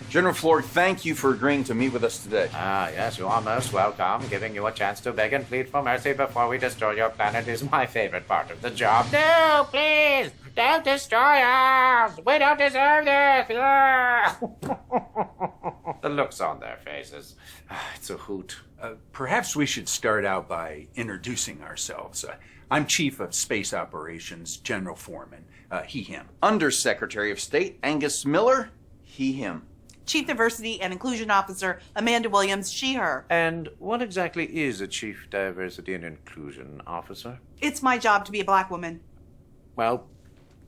General Floyd, thank you for agreeing to meet with us today. Ah, yes, you are most welcome. Giving you a chance to beg and plead for mercy before we destroy your planet is my favorite part of the job. No, please, don't destroy us. We don't deserve this. The looks on their faces. It's a hoot. Perhaps we should start out by introducing ourselves. I'm Chief of Space Operations, General Foreman, he, him. Undersecretary of State Angus Miller, he, him. Chief Diversity and Inclusion Officer Amanda Williams, she, her. And what exactly is a Chief Diversity and Inclusion Officer? It's my job to be a black woman. Well,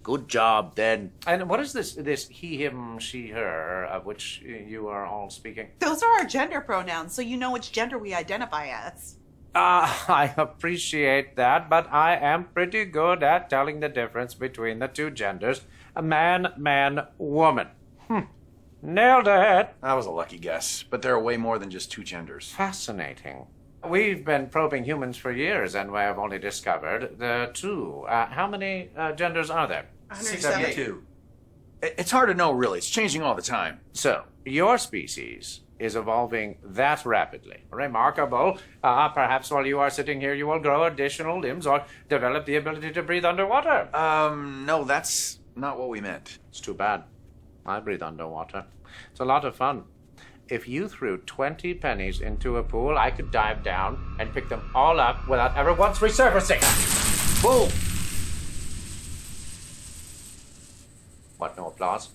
good job then. And what is this he, him, she, her, of which you are all speaking? Those are our gender pronouns, so you know which gender we identify as. I appreciate that, but I am pretty good at telling the difference between the two genders. A man, man, woman. Nailed it. That was a lucky guess, but there are way more than just two genders. Fascinating. We've been probing humans for years, and we have only discovered the two. How many genders are there? 172. It's hard to know, really. It's changing all the time. So, your species is evolving that rapidly. Remarkable. Perhaps while you are sitting here, you will grow additional limbs or develop the ability to breathe underwater. No, that's not what we meant. It's too bad. I breathe underwater. It's a lot of fun. If you threw 20 pennies into a pool, I could dive down and pick them all up without ever once resurfacing. Boom! What, no applause?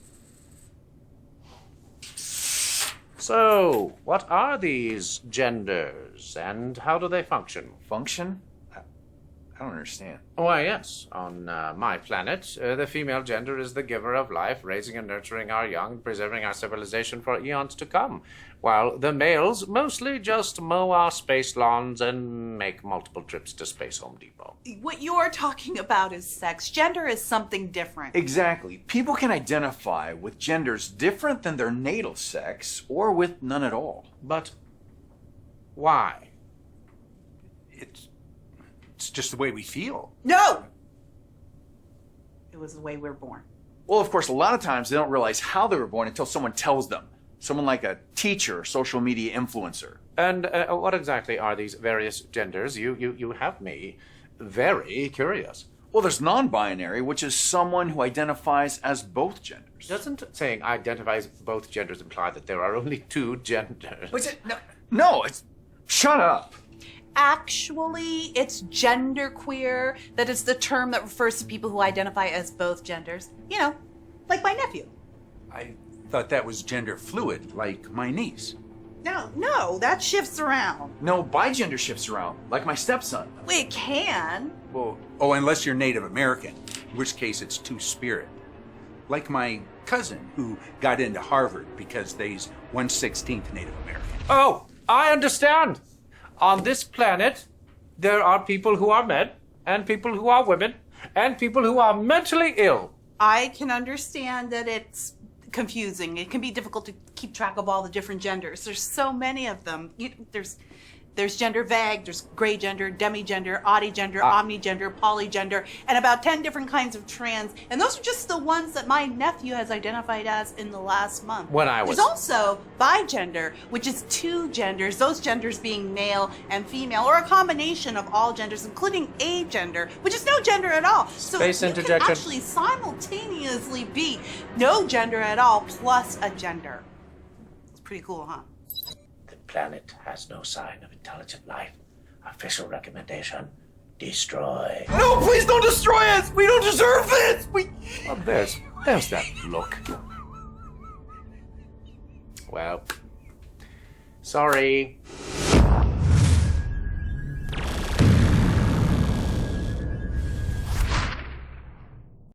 So, what are these genders, and how do they function? Function? I don't understand. Why, yes. On my planet, the female gender is the giver of life, raising and nurturing our young, preserving our civilization for eons to come, while the males mostly just mow our space lawns and make multiple trips to Space Home Depot. What you're talking about is sex. Gender is something different. Exactly. People can identify with genders different than their natal sex, or with none at all. But why? It's just the way we feel. No! It was the way we're born. Well, of course, a lot of times they don't realize how they were born until someone tells them. Someone like a teacher or social media influencer. And what exactly are these various genders? You have me very curious. Well, there's non-binary, which is someone who identifies as both genders. Doesn't saying identifies both genders imply that there are only two genders? What's it? No, it's... Shut up. Actually, it's genderqueer. That is the term that refers to people who identify as both genders. You know, like my nephew. I thought that was gender fluid, like my niece. No, that shifts around. No, bigender shifts around, like my stepson. It can. Well, unless you're Native American, in which case it's two-spirit. Like my cousin, who got into Harvard because they's 1/16 Native American. Oh, I understand. On this planet, there are people who are men, and people who are women, and people who are mentally ill. I can understand that it's confusing. It can be difficult to keep track of all the different genders. There's so many of them. There's gender vague, there's gray gender, demigender, oddygender, omnigender, polygender, and about 10 different kinds of trans. And those are just the ones that my nephew has identified as in the last month. There's also bigender, which is two genders, those genders being male and female, or a combination of all genders, including agender, which is no gender at all. So Space you interjection. can actually simultaneously be no gender at all plus a gender. It's pretty cool, huh? Planet has no sign of intelligent life. Official recommendation, destroy. No, please don't destroy us! We don't deserve this! Oh, there's that look. Well, sorry.